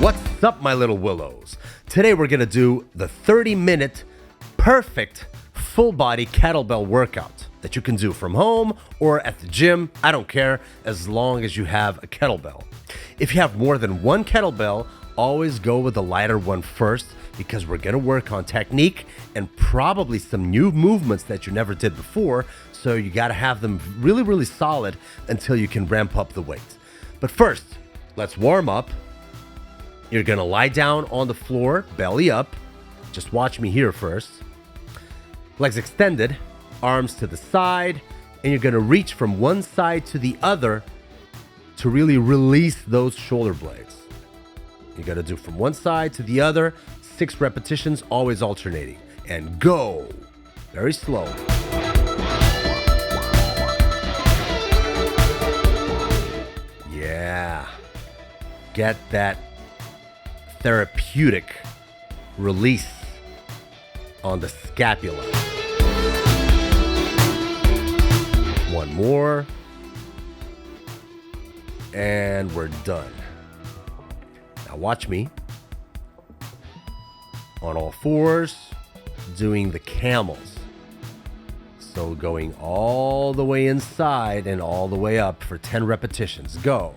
What's up, my little willows? Today we're gonna do the 30-minute perfect full body kettlebell workout that you can do from home or at the gym. I don't care, as long as you have a kettlebell. If you have more than one kettlebell, always go with the lighter one first, because we're gonna work on technique and probably some new movements that you never did before. So you gotta have them really, really solid until you can ramp up the weight. But first, let's warm up. You're gonna lie down on the floor, belly up. Just watch me here first. Legs extended, arms to the side, and you're gonna reach from one side to the other to really release those shoulder blades. You gotta do from one side to the other, 6 repetitions, always alternating. And go! Very slow. Yeah. Get that therapeutic release on the scapula. One more. And we're done. Now watch me. On all fours, doing the camels. So going all the way inside and all the way up for 10 repetitions. Go.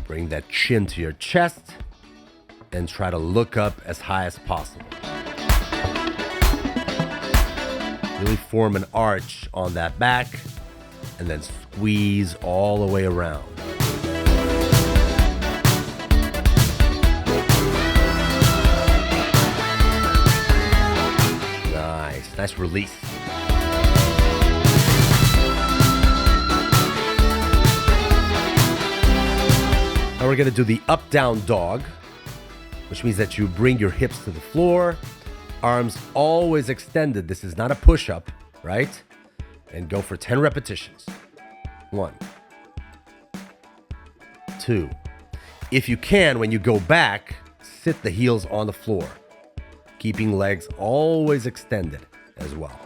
Bring that chin to your chest and try to look up as high as possible. Really form an arch on that back and then squeeze all the way around. Nice release. Now we're gonna do the up-down dog, which means that you bring your hips to the floor, arms always extended. This is not a push-up, right? And go for 10 repetitions. 1, 2. If you can, when you go back, sit the heels on the floor, keeping legs always extended as well.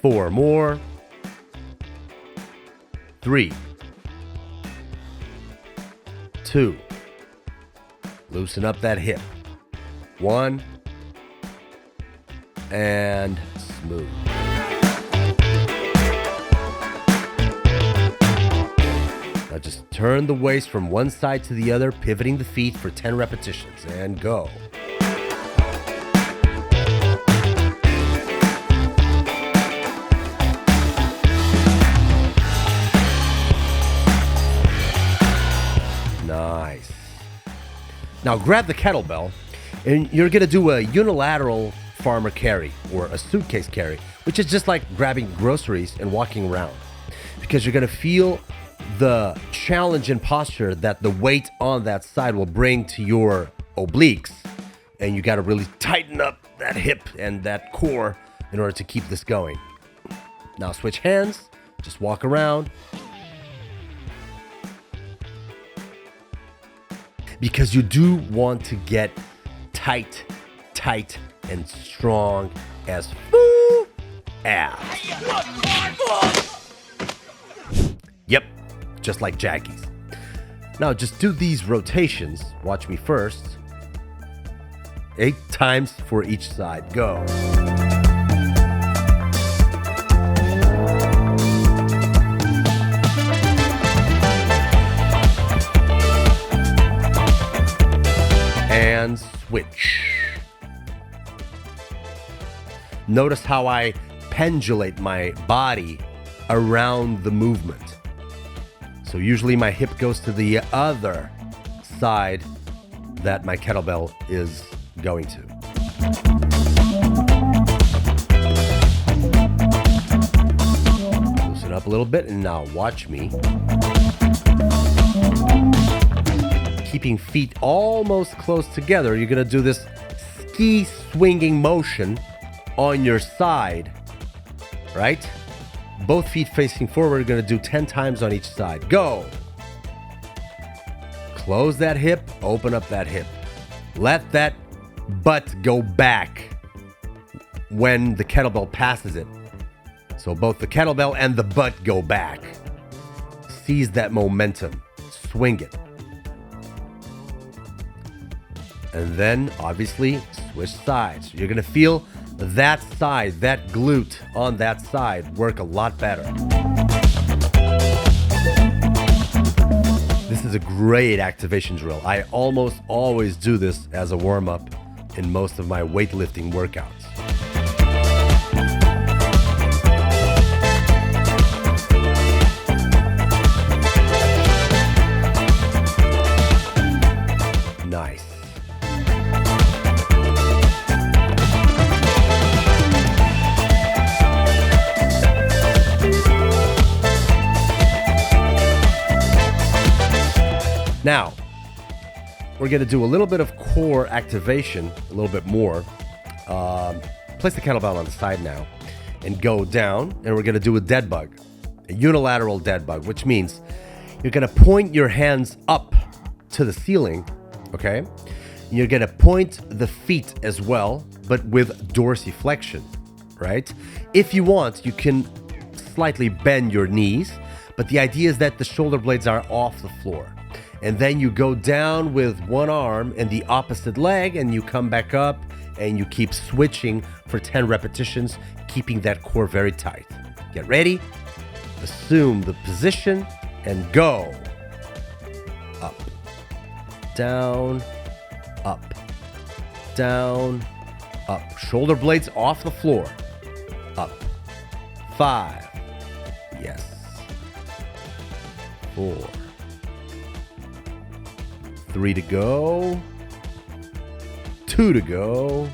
4 more. 3, 2. Loosen up that hip. 1, and smooth. Now just turn the waist from one side to the other, pivoting the feet for 10 repetitions, and go. Nice. Now grab the kettlebell, and you're gonna do a unilateral farmer carry or a suitcase carry, which is just like grabbing groceries and walking around, because you're gonna feel the challenge and posture that the weight on that side will bring to your obliques, and you got to really tighten up that hip and that core in order to keep this going. Now switch hands, just walk around, because you do want to get tight and strong as abs. Yep, just like Jackie's. Now just do these rotations. Watch me first. 8 times for each side. Go. And switch. Notice how I pendulate my body around the movement. So usually my hip goes to the other side that my kettlebell is going to. Loosen up a little bit, and now watch me. Keeping feet almost close together, you're gonna do this ski swinging motion on your side, right? Both feet facing forward. You're gonna do 10 times on each side. Go. Close that hip, open up that hip. Let that butt go back. when the kettlebell passes it. So both the kettlebell and the butt go back. Seize that momentum. Swing it. And then, obviously, switch sides. You're going to feel that side, that glute on that side work a lot better. This is a great activation drill. I almost always do this as a warm-up in most of my weightlifting workouts. Nice. Now, we're going to do a little bit of core activation, a little bit more. Place the kettlebell on the side now and go down, and we're going to do a dead bug, a unilateral dead bug, which means you're going to point your hands up to the ceiling, okay? You're going to point the feet as well, but with dorsiflexion, right? If you want, you can slightly bend your knees, but the idea is that the shoulder blades are off the floor. And then you go down with one arm and the opposite leg, and you come back up and you keep switching for 10 repetitions, keeping that core very tight. Get ready, assume the position, and go. Up, down, up, down, up. Shoulder blades off the floor. Up. 5. Yes. 4. 3 to go. 2 to go.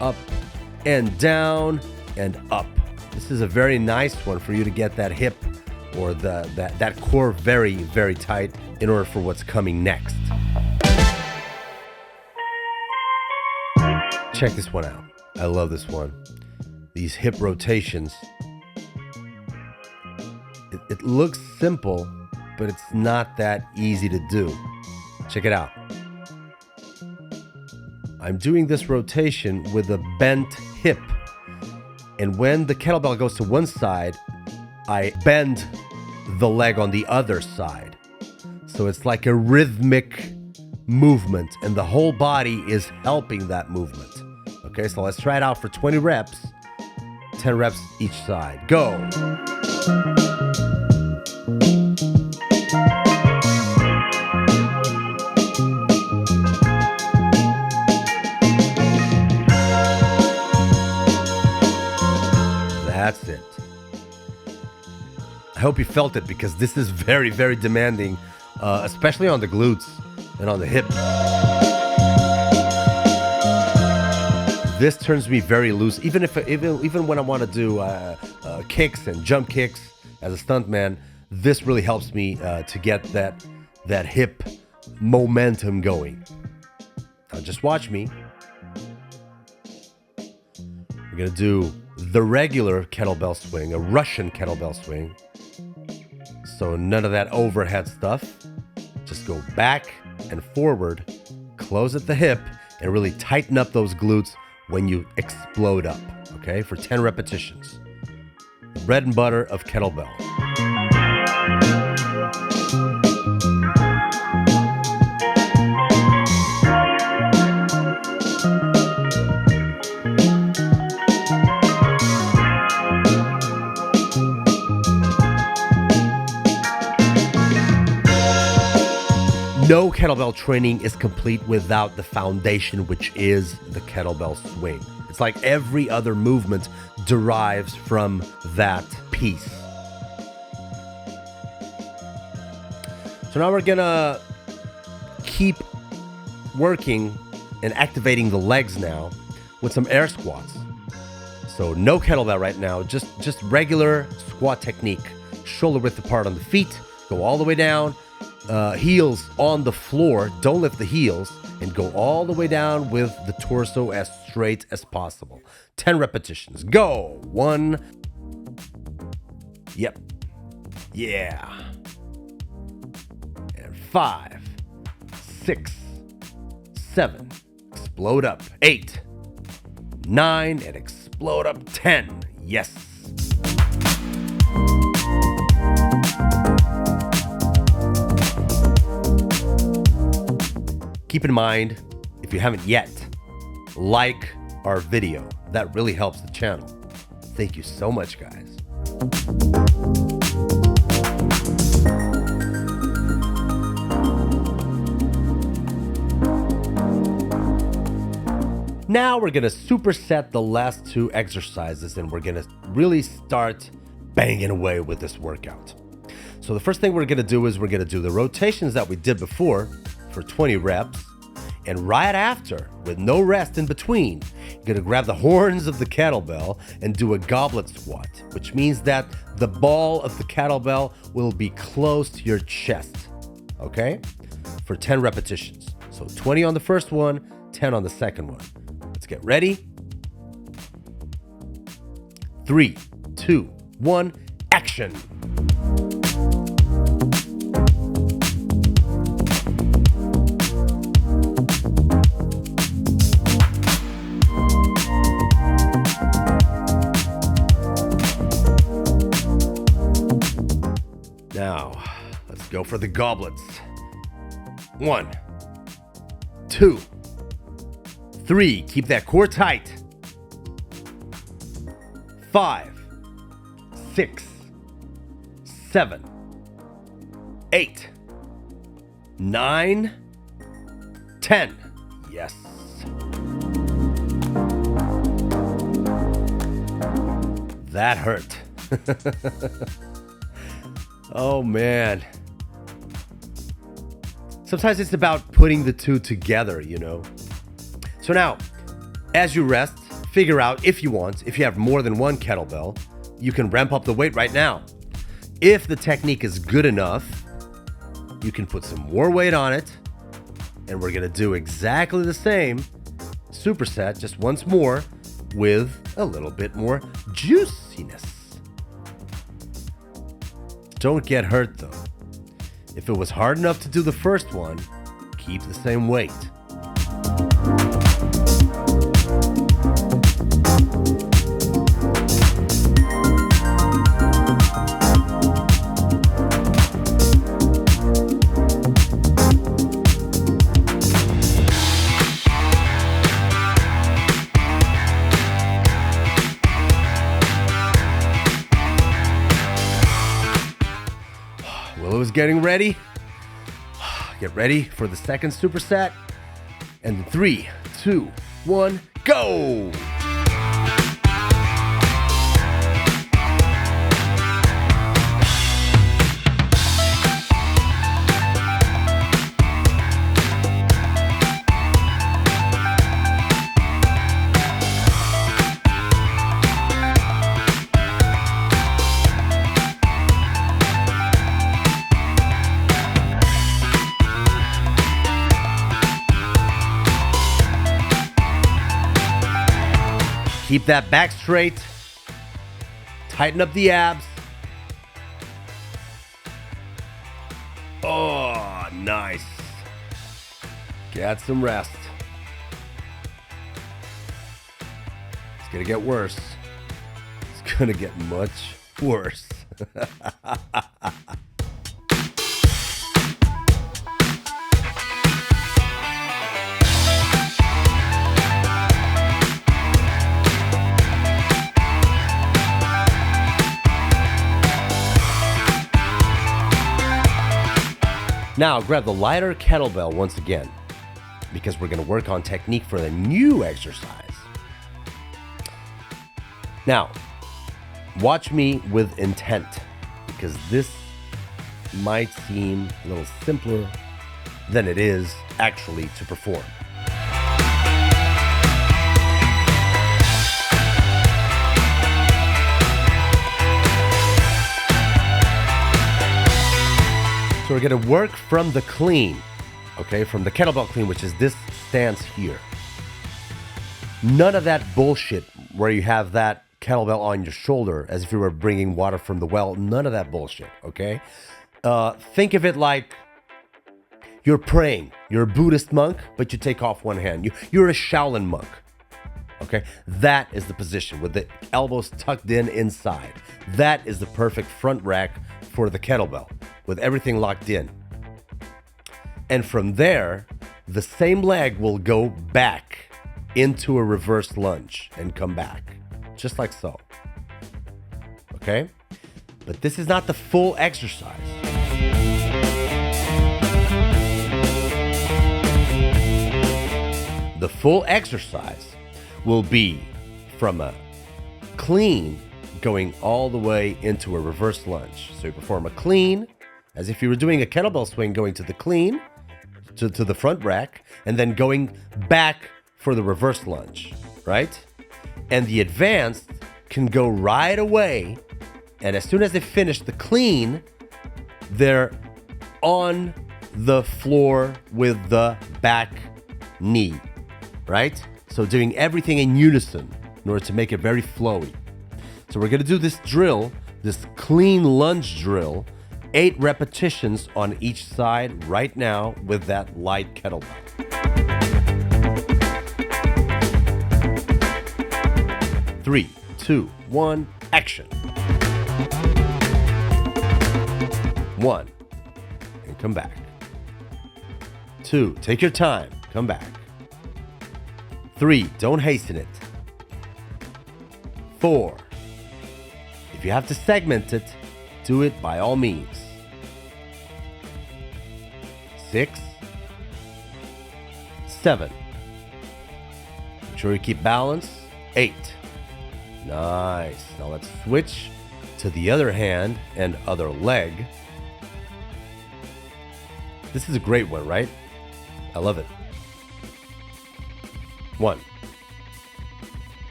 Up and down and up. This is a very nice one for you to get that hip or that core very, very tight in order for what's coming next. Check this one out. I love this one. These hip rotations. It looks simple, but it's not that easy to do. Check it out. I'm doing this rotation with a bent hip. And when the kettlebell goes to one side, I bend the leg on the other side. So it's like a rhythmic movement, and the whole body is helping that movement. Okay, so let's try it out for 20 reps. 10 reps each side. Go. That's it. I hope you felt it, because this is very, very demanding, especially on the glutes and on the hip. This turns me very loose, even when I want to do kicks and jump kicks as a stuntman. This really helps me to get that hip momentum going. Now just watch me. We're gonna do the regular kettlebell swing, a Russian kettlebell swing. So none of that overhead stuff. Just go back and forward, close at the hip, and really tighten up those glutes when you explode up, okay? For 10 repetitions. The bread and butter of kettlebell. No kettlebell training is complete without the foundation, which is the kettlebell swing. It's like every other movement derives from that piece. So now we're gonna keep working and activating the legs now with some air squats. So no kettlebell right now, just regular squat technique. Shoulder width apart on the feet, go all the way down. Heels on the floor, don't lift the heels, and go all the way down with the torso as straight as possible. 10 repetitions. Go. 1. Yep. Yeah. And 5, 6, 7. Explode up. 8, 9, and explode. blow it up 10. Yes. Keep in mind, if you haven't yet, like our video. That really helps the channel. Thank you so much, guys. Now we're gonna superset the last two exercises and we're gonna really start banging away with this workout. So the first thing we're gonna do is we're gonna do the rotations that we did before for 20 reps. And right after, with no rest in between, you're gonna grab the horns of the kettlebell and do a goblet squat, which means that the ball of the kettlebell will be close to your chest, okay? For 10 repetitions. So 20 on the first one, 10 on the second one. Let's get ready. 3, 2, 1, action. Now, let's go for the goblets. 1, 2, 3, keep that core tight. 5, 6, 7, 8, 9, 10. Yes. That hurt. Oh man. Sometimes it's about putting the two together, you know. So now, as you rest, figure out if you have more than one kettlebell, you can ramp up the weight right now. If the technique is good enough, you can put some more weight on it, and we're gonna do exactly the same superset, just once more, with a little bit more juiciness. Don't get hurt though. If it was hard enough to do the first one, keep the same weight. Willow is getting ready. Get ready for the second superset. And 3, 2, 1, go! Keep that back straight. Tighten up the abs. Oh, nice. Get some rest. It's gonna get worse. It's gonna get much worse. Now grab the lighter kettlebell once again, because we're gonna work on technique for the new exercise. Now, watch me with intent, because this might seem a little simpler than it is actually to perform. So we're gonna work from the clean, okay? From the kettlebell clean, which is this stance here. None of that bullshit where you have that kettlebell on your shoulder as if you were bringing water from the well. None of that bullshit, okay? Think of it like you're praying. You're a Buddhist monk, but you take off one hand. You're a Shaolin monk, okay? Okay, that is the position with the elbows tucked in inside. That is the perfect front rack for the kettlebell with everything locked in. And from there, the same leg will go back into a reverse lunge and come back, just like so. Okay? But this is not the full exercise. The full exercise will be from a clean going all the way into a reverse lunge. So you perform a clean, as if you were doing a kettlebell swing, going to the clean, to the front rack, and then going back for the reverse lunge, right? And the advanced can go right away, and as soon as they finish the clean, they're on the floor with the back knee, right? So doing everything in unison in order to make it very flowy. So we're gonna do this drill, this clean lunge drill, 8 repetitions on each side right now with that light kettlebell. 3, 2, 1, action. 1, and come back. 2, take your time, come back. 3, don't hasten it. 4, if you have to segment it, do it by all means. 6, 7, make sure you keep balance. 8, nice. Now let's switch to the other hand and other leg. This is a great one, right? I love it. 1,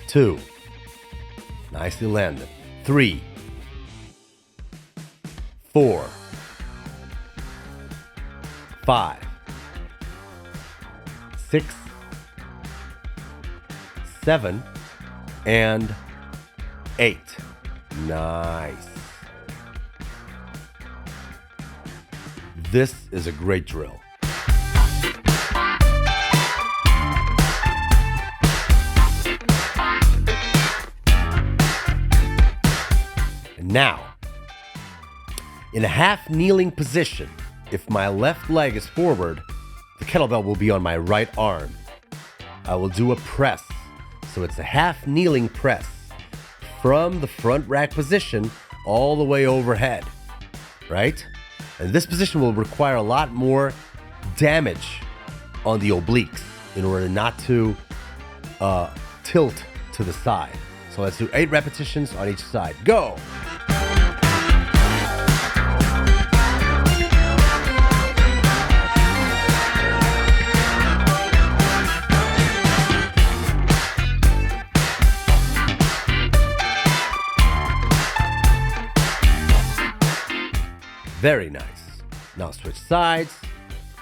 2, nicely landed. 3, 4, 5, 6, 7, and 8. Nice. This is a great drill. And now, in a half kneeling position, if my left leg is forward, the kettlebell will be on my right arm. I will do a press. So it's a half kneeling press from the front rack position all the way overhead, right? And this position will require a lot more damage on the obliques in order not to tilt to the side. So let's do 8 repetitions on each side. Go! Very nice. Now switch sides.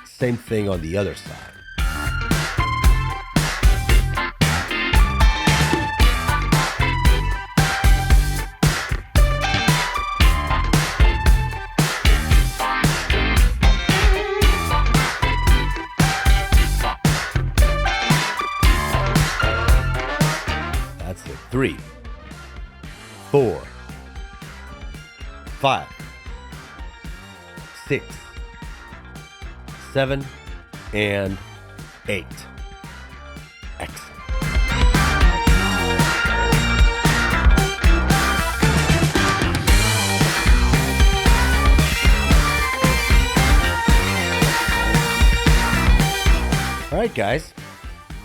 Same thing on the other side. That's it. 3, 4, 5, 6, 7, and 8. Excellent. All right, guys.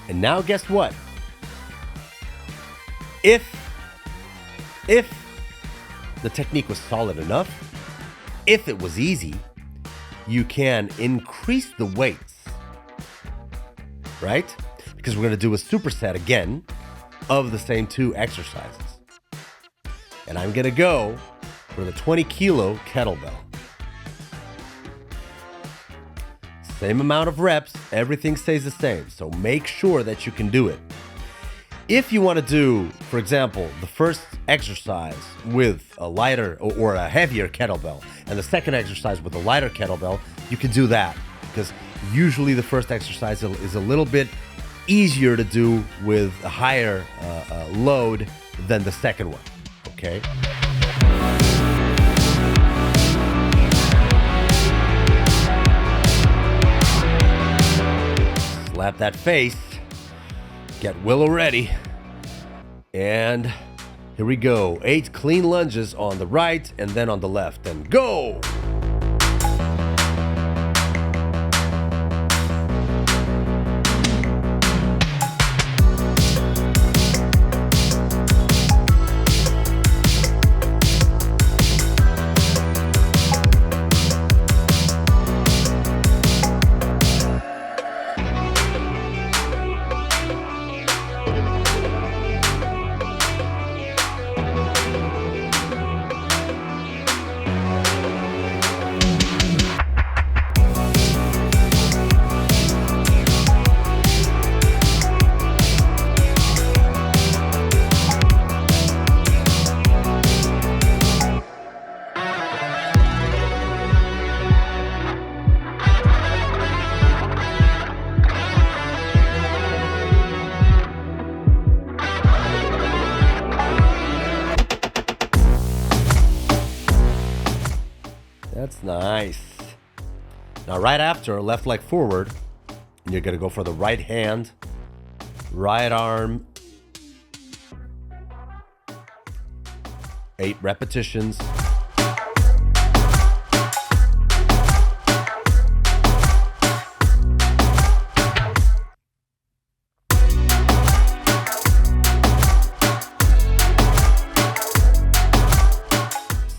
And now guess what? If the technique was solid enough, if it was easy, you can increase the weights, right? Because we're going to do a superset again of the same 2 exercises. And I'm going to go for the 20 kilo kettlebell. Same amount of reps, everything stays the same. So make sure that you can do it. If you want to do, for example, the first exercise with a lighter or a heavier kettlebell and the second exercise with a lighter kettlebell, you can do that because usually the first exercise is a little bit easier to do with a higher load than the second one, okay? Slap that face, get Willow ready, and here we go. 8 clean lunges on the right and then on the left, and go! That's nice. Now right after, left leg forward, and you're gonna go for the right hand, right arm, 8 repetitions.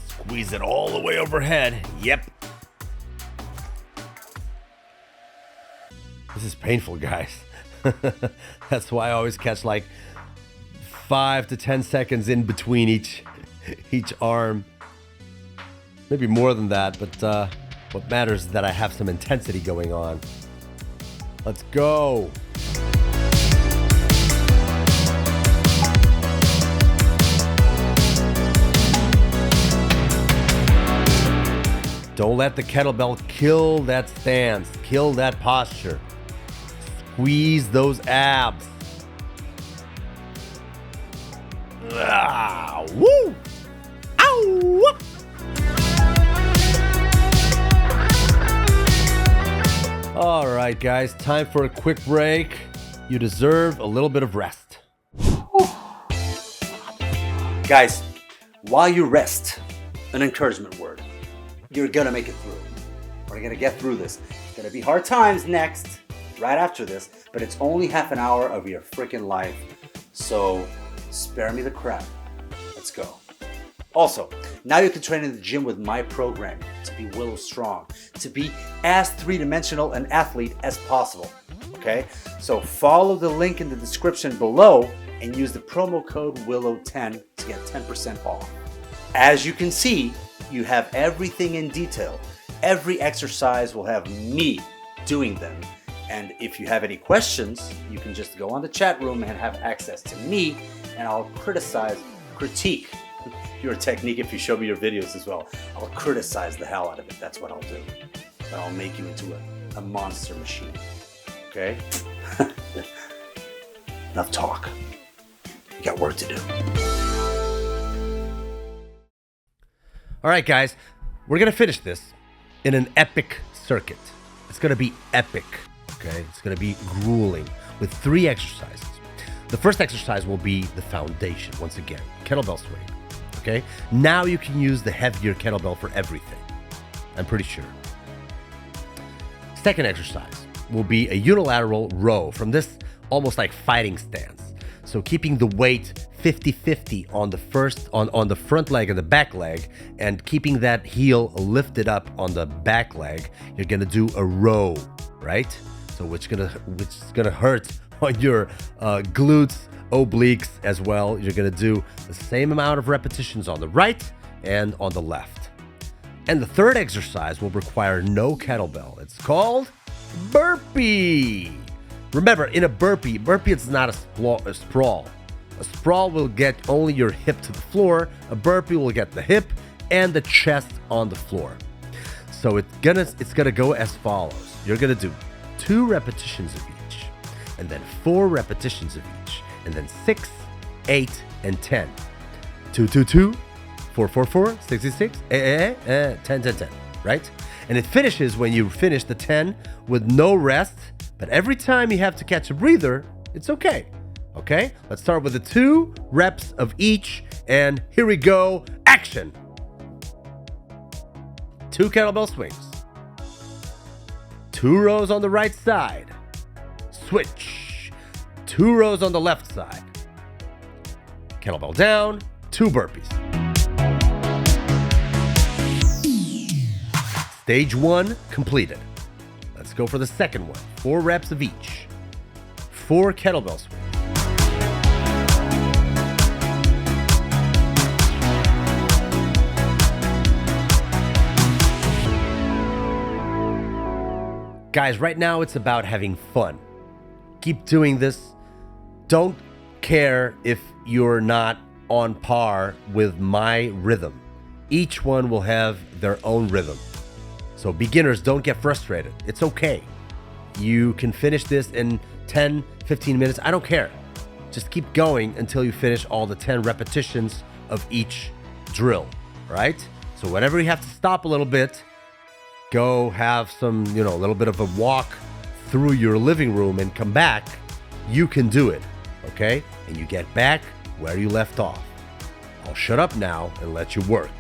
Squeeze it all the way overhead. Yep. This is painful, guys. That's why I always catch like 5 to 10 seconds in between each arm. Maybe more than that, but what matters is that I have some intensity going on. Let's go. Don't let the kettlebell kill that stance, kill that posture. Squeeze those abs. Ah, woo! Ow! All right, guys, time for a quick break. You deserve a little bit of rest. Guys, while you rest, an encouragement word. You're gonna make it through. We're gonna get through this. It's gonna be hard times next, right after this, but it's only half an hour of your freaking life. So spare me the crap. Let's go. Also, now you can train in the gym with my program to be Willow strong, to be as three-dimensional an athlete as possible. Okay? So follow the link in the description below and use the promo code Willow10 to get 10% off. As you can see, you have everything in detail. Every exercise will have me doing them. And if you have any questions, you can just go on the chat room and have access to me, and I'll critique your technique if you show me your videos as well. I'll criticize the hell out of it. That's what I'll do. But I'll make you into a monster machine. Okay? Enough talk. You got work to do. All right, guys, we're going to finish this in an epic circuit. It's going to be epic, okay? It's going to be grueling with 3 exercises. The first exercise will be the foundation, once again, kettlebell swing, okay? Now you can use the heavier kettlebell for everything, I'm pretty sure. Second exercise will be a unilateral row from this almost like fighting stance. So keeping the weight 50-50 on the front leg and the back leg, and keeping that heel lifted up on the back leg, you're gonna do a row, right? So which is gonna hurt on your glutes, obliques as well. You're gonna do the same amount of repetitions on the right and on the left. And the third exercise will require no kettlebell. It's called burpee. Remember, in a burpee is not a sprawl. A sprawl will get only your hip to the floor. A burpee will get the hip and the chest on the floor. So it's gonna go as follows. You're gonna do 2 repetitions of each. and then 4 repetitions of each, and then 6, 8, and 10. 2, 2, 2, 4, 4, 4, 66, 10, 10, 10, right? And it finishes when you finish the 10 with no rest, but every time you have to catch a breather, it's okay. Okay, let's start with the 2 reps of each, and here we go, action. 2 kettlebell swings. 2 rows on the right side. Switch. 2 rows on the left side. Kettlebell down, 2 burpees. Stage 1 completed. Let's go for the second one. 4 reps of each. 4 kettlebell swings. Guys, right now it's about having fun. Keep doing this. Don't care if you're not on par with my rhythm. Each one will have their own rhythm. So beginners, don't get frustrated. It's okay. You can finish this in 10, 15 minutes. I don't care. Just keep going until you finish all the 10 repetitions of each drill, right? So whenever you have to stop a little bit, go have some, a little bit of a walk through your living room and come back, you can do it, okay? And you get back where you left off. I'll shut up now and let you work.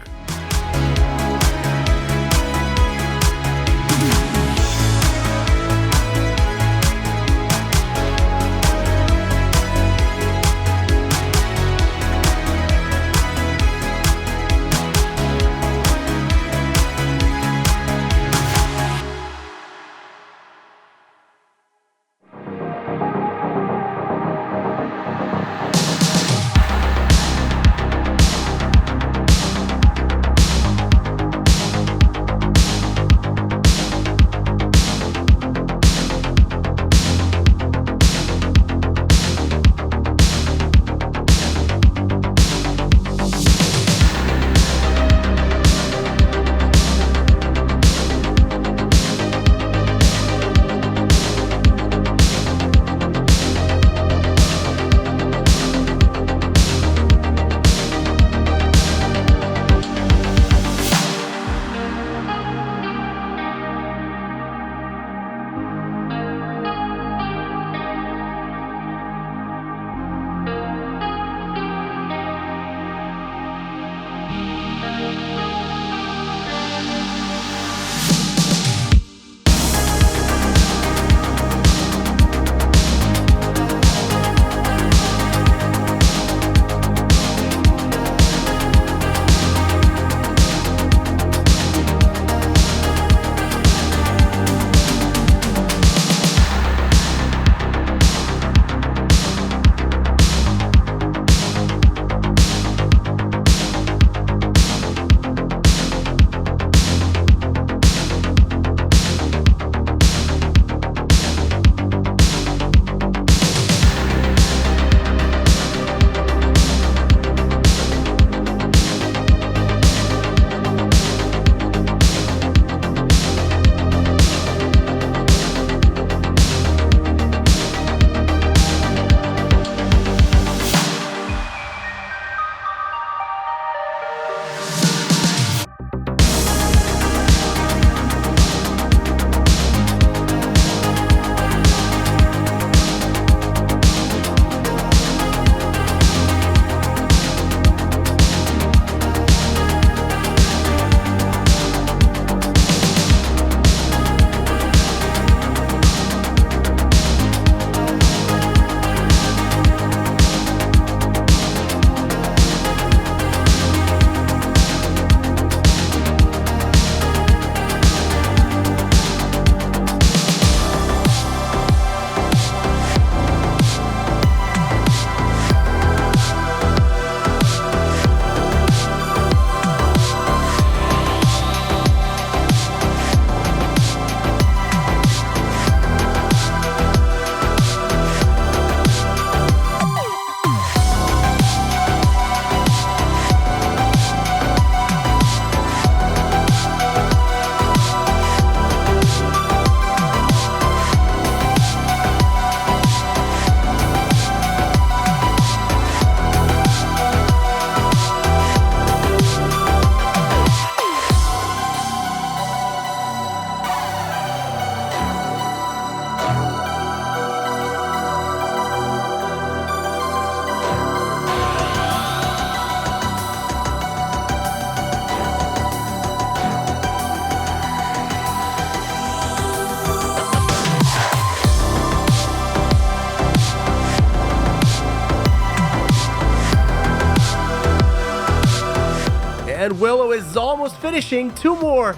And Willow is almost finishing. 2 more.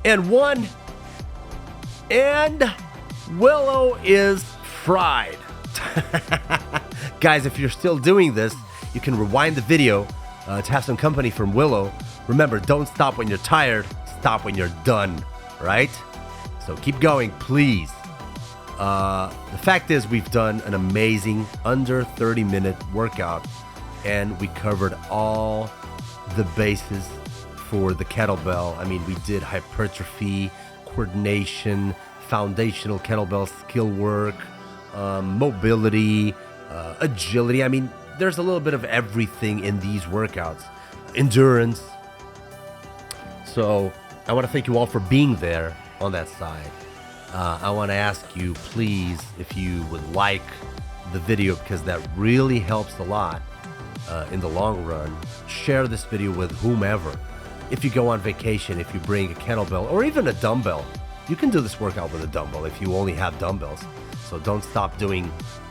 And 1. And Willow is fried. Guys, if you're still doing this, you can rewind the video to have some company from Willow. Remember, don't stop when you're tired. Stop when you're done, right? So keep going, please. The fact is, we've done an amazing under 30-minute workout, and we covered all the bases for the kettlebell. I mean, we did hypertrophy, coordination, foundational kettlebell skill work, mobility, agility. I mean, there's a little bit of everything in these workouts. Endurance. So I want to thank you all for being there on that side. I want to ask you, please, if you would like the video, because that really helps a lot in the long run. Share this video with whomever. If you go on vacation, if you bring a kettlebell or even a dumbbell, you can do this workout with a dumbbell if you only have dumbbells. So don't stop doing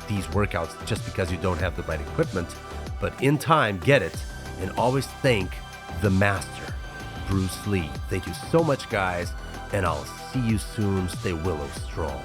these workouts just because you don't have the right equipment. But in time, get it, and always thank the master, Bruce Lee. Thank you so much, guys, and I'll see you soon. Stay Willow strong.